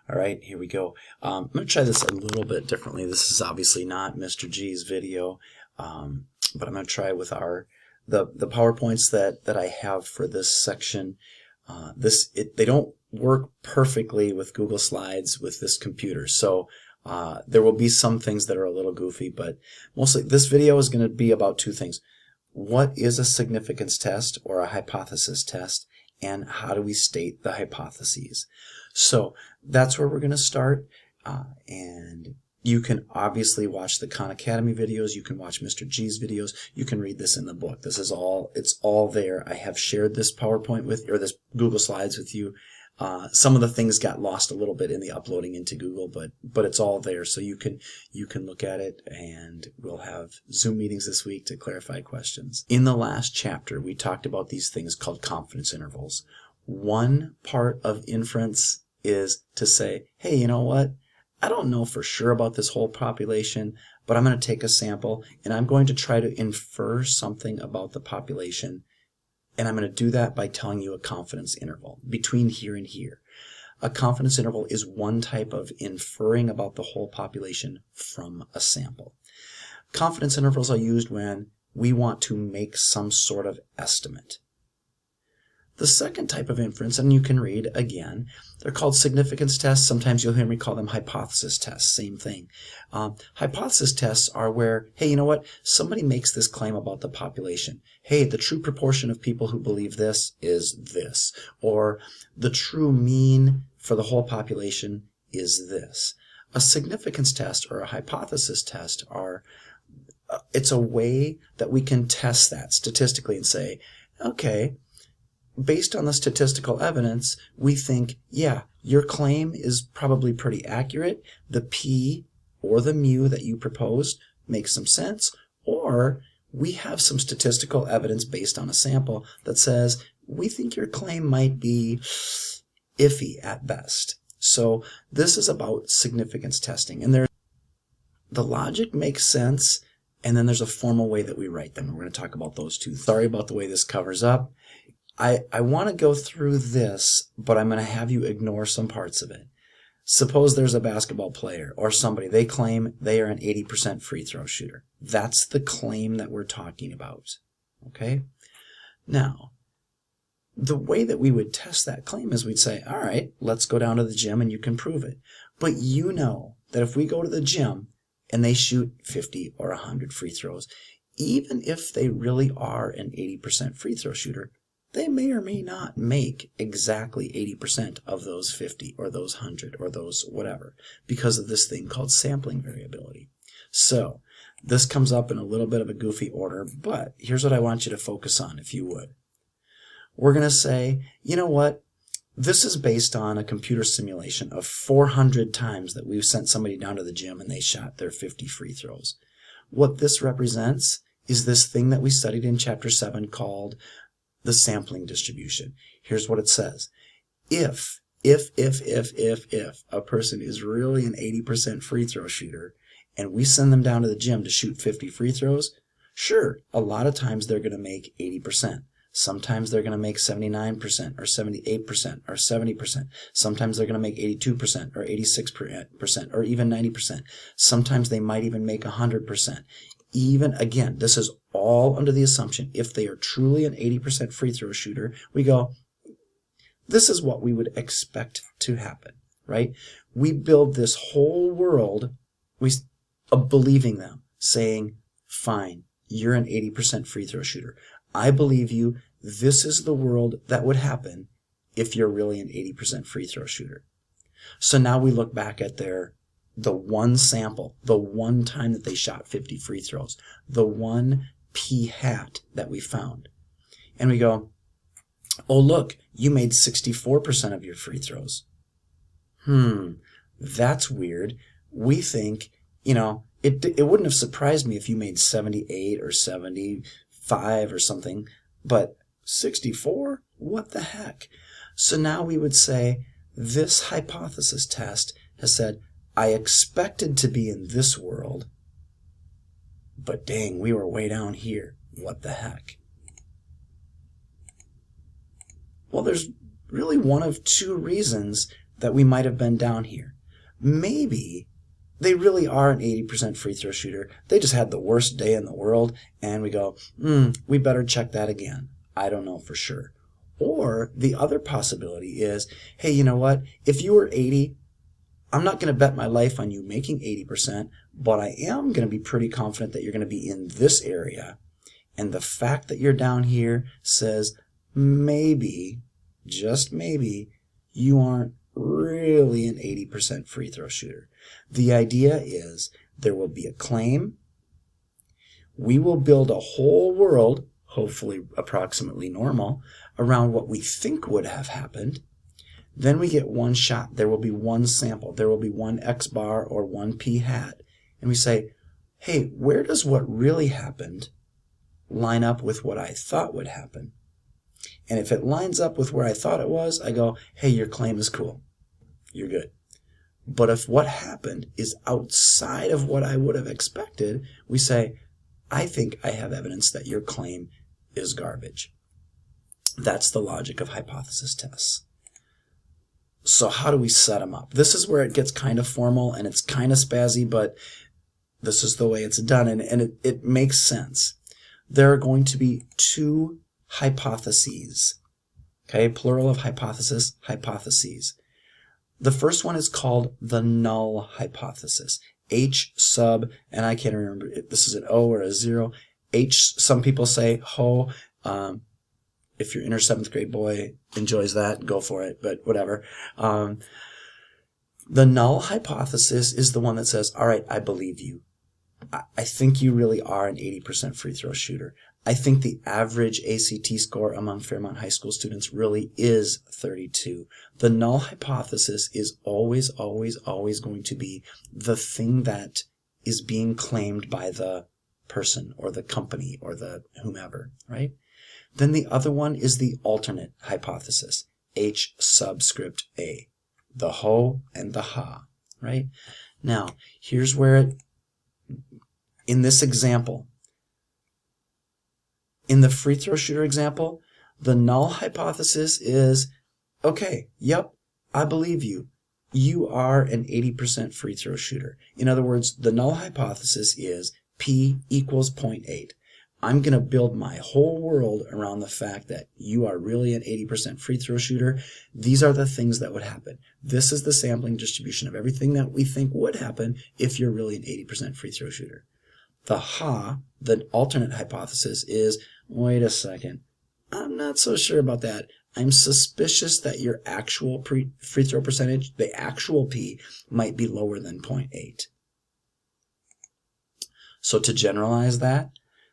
All right, here we go. I'm going to try this a little bit differently. This is obviously not Mr. G's video, but I'm going to try with the PowerPoints that I have for this section. They don't work perfectly with Google Slides with this computer, so there will be some things that are a little goofy, but mostly this video is going to be about two things. What is a significance test or a hypothesis test, and how do we state the hypotheses? So that's where we're going to start, and you can obviously watch the Khan Academy videos, you can watch Mr. G's videos, you can read this in the book. It's all there. I have shared this PowerPoint or this Google Slides with you. Some of the things got lost a little bit in the uploading into Google, but it's all there, so you can look at it, and we'll have Zoom meetings this week to clarify questions. In the last chapter, we talked about these things called confidence intervals. One part of inference is to say, hey, you know what? I don't know for sure about this whole population, but I'm going to take a sample, and I'm going to try to infer something about the population. And I'm going to do that by telling you a confidence interval between here and here. A confidence interval is one type of inferring about the whole population from a sample. Confidence intervals are used when we want to make some sort of estimate. The second type of inference, and you can read again, they're called significance tests. Sometimes you'll hear me call them hypothesis tests. Same thing. Hypothesis tests are where, hey, you know what? Somebody makes this claim about the population. Hey, the true proportion of people who believe this is this. Or the true mean for the whole population is this. A significance test or a hypothesis test it's a way that we can test that statistically and say, okay, based on the statistical evidence, we think, yeah, your claim is probably pretty accurate. The p or the mu that you proposed makes some sense. Or we have some statistical evidence based on a sample that says we think your claim might be iffy at best. So this is about significance testing. And the logic makes sense, and then there's a formal way that we write them. We're going to talk about those two. Sorry about the way this covers up. I want to go through this, but I'm going to have you ignore some parts of it. Suppose there's a basketball player or somebody, they claim they are an 80% free throw shooter. That's the claim that we're talking about. Okay? Now, the way that we would test that claim is we'd say, all right, let's go down to the gym and you can prove it. But you know that if we go to the gym and they shoot 50 or 100 free throws, even if they really are an 80% free throw shooter, they may or may not make exactly 80% of those 50 or those 100 or those whatever because of this thing called sampling variability. So this comes up in a little bit of a goofy order, but here's what I want you to focus on, if you would. We're going to say, you know what? This is based on a computer simulation of 400 times that we've sent somebody down to the gym and they shot their 50 free throws. What this represents is this thing that we studied in Chapter 7 called the sampling distribution. Here's what it says. If a person is really an 80% free throw shooter and we send them down to the gym to shoot 50 free throws, sure, a lot of times they're going to make 80%. Sometimes they're going to make 79% or 78% or 70%. Sometimes they're going to make 82% or 86% or even 90%. Sometimes they might even make 100%. Even, again, this is all under the assumption if they are truly an 80% free throw shooter, we go, this is what we would expect to happen, right? We build this whole world of believing them, saying, fine, you're an 80% free throw shooter. I believe you. This is the world that would happen if you're really an 80% free throw shooter. So now we look back at the one sample, the one time that they shot 50 free throws, the one p hat that we found. And we go, oh, look, you made 64% of your free throws. That's weird. We think, it wouldn't have surprised me if you made 78 or 75 or something, but 64? What the heck? So now we would say this hypothesis test has said, I expected to be in this world, but dang, we were way down here. What the heck? Well, there's really one of two reasons that we might have been down here. Maybe they really are an 80% free throw shooter. They just had the worst day in the world, and we go, we better check that again. I don't know for sure. Or the other possibility is, hey, you know what? If you were 80, I'm not going to bet my life on you making 80%, but I am going to be pretty confident that you're going to be in this area. And the fact that you're down here says maybe, just maybe, you aren't really an 80% free throw shooter. The idea is there will be a claim. We will build a whole world, hopefully approximately normal, around what we think would have happened. Then we get one shot. There will be one sample. There will be one X bar or one P hat. And we say, hey, where does what really happened line up with what I thought would happen? And if it lines up with where I thought it was, I go, hey, your claim is cool. You're good. But if what happened is outside of what I would have expected, we say, I think I have evidence that your claim is garbage. That's the logic of hypothesis tests. So how do we set them up? This is where it gets kind of formal and it's kind of spazzy, but this is the way it's done, and it makes sense. There are going to be two hypotheses. Okay, plural of hypothesis, hypotheses. The first one is called the null hypothesis. H sub, and I can't remember if this is an O or a 0. H, some people say ho. If your inner 7th grade boy enjoys that, go for it, but whatever. The null hypothesis is the one that says, all right, I believe you. I think you really are an 80% free throw shooter. I think the average ACT score among Fairmont High School students really is 32. The null hypothesis is always, always, always going to be the thing that is being claimed by the person or the company or the whomever, right? Then the other one is the alternate hypothesis, H subscript A, the ho and the ha, right? Now, here's where in this example, in the free throw shooter example, the null hypothesis is, okay, yep, I believe you. You are an 80% free throw shooter. In other words, the null hypothesis is P equals 0.8. I'm going to build my whole world around the fact that you are really an 80% free throw shooter. These are the things that would happen. This is the sampling distribution of everything that we think would happen if you're really an 80% free throw shooter. The ha, the alternate hypothesis, is, wait a second, I'm not so sure about that. I'm suspicious that your actual free throw percentage, the actual P, might be lower than 0.8. So to generalize that,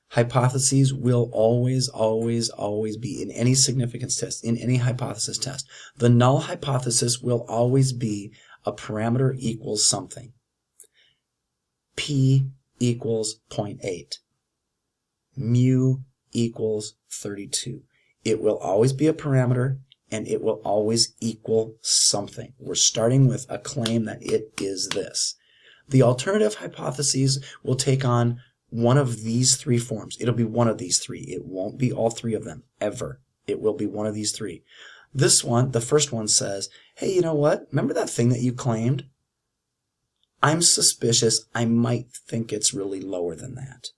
hypotheses will always, always, always be in any significance test, in any hypothesis test. The null hypothesis will always be a parameter equals something. P equals 0.8. Mu equals 32. It will always be a parameter, and it will always equal something. We're starting with a claim that it is this. The alternative hypotheses will take on one of these three forms. It'll be one of these three. It won't be all three of them, ever. It will be one of these three. This one, the first one, says, hey, you know what? Remember that thing that you claimed? I'm suspicious. I might think it's really lower than that.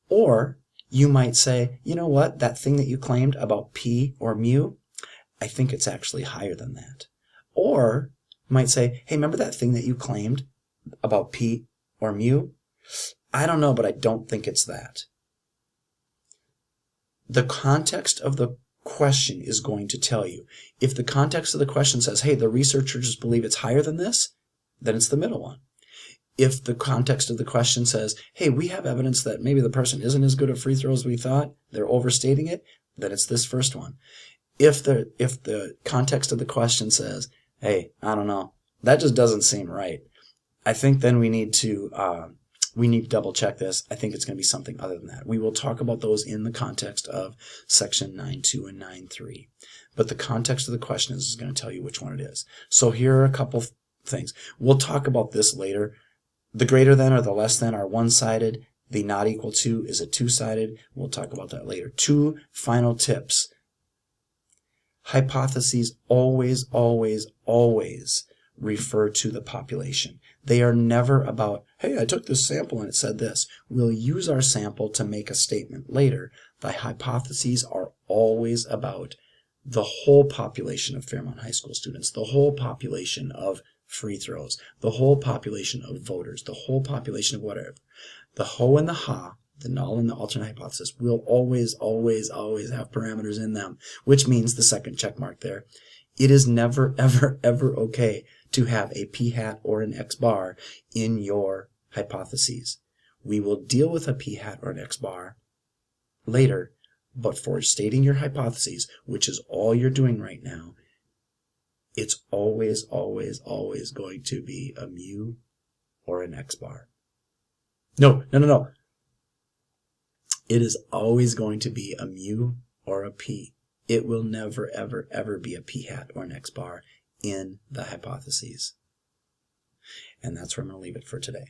Or you might say, you know what? That thing that you claimed about P or mu, I think it's actually higher than that. Or you might say, hey, remember that thing that you claimed about P or mu? I don't know, but I don't think it's that. The context of the question is going to tell you. If the context of the question says, hey, the researchers believe it's higher than this, then it's the middle one. If the context of the question says, hey, we have evidence that maybe the person isn't as good at free throws as we thought, they're overstating it, then it's this first one. If the context of the question says, hey, I don't know, that just doesn't seem right, I think then we need to double check this. I think it's going to be something other than that. We will talk about those in the context of section 9.2 and 9.3. But the context of the question is going to tell you which one it is. So here are a couple things. We'll talk about this later. The greater than or the less than are one-sided. The not equal to is a two-sided. We'll talk about that later. 2 final tips. Hypotheses always, always, always refer to the population. They are never about, hey, I took this sample and it said this. We'll use our sample to make a statement later. The hypotheses are always about the whole population of Fairmont High School students, the whole population of free throws, the whole population of voters, the whole population of whatever. The ho and the ha, the null and the alternate hypothesis, will always, always, always have parameters in them, which means the second check mark there. It is never, ever, ever okay to have a p hat or an x bar in your hypotheses. We will deal with a p hat or an x bar later, but for stating your hypotheses, which is all you're doing right now, it's always, always, always going to be a mu or an x bar. No. It is always going to be a mu or a p. It will never, ever, ever be a p hat or an x bar in the hypotheses. And that's where I'm going to leave it for today.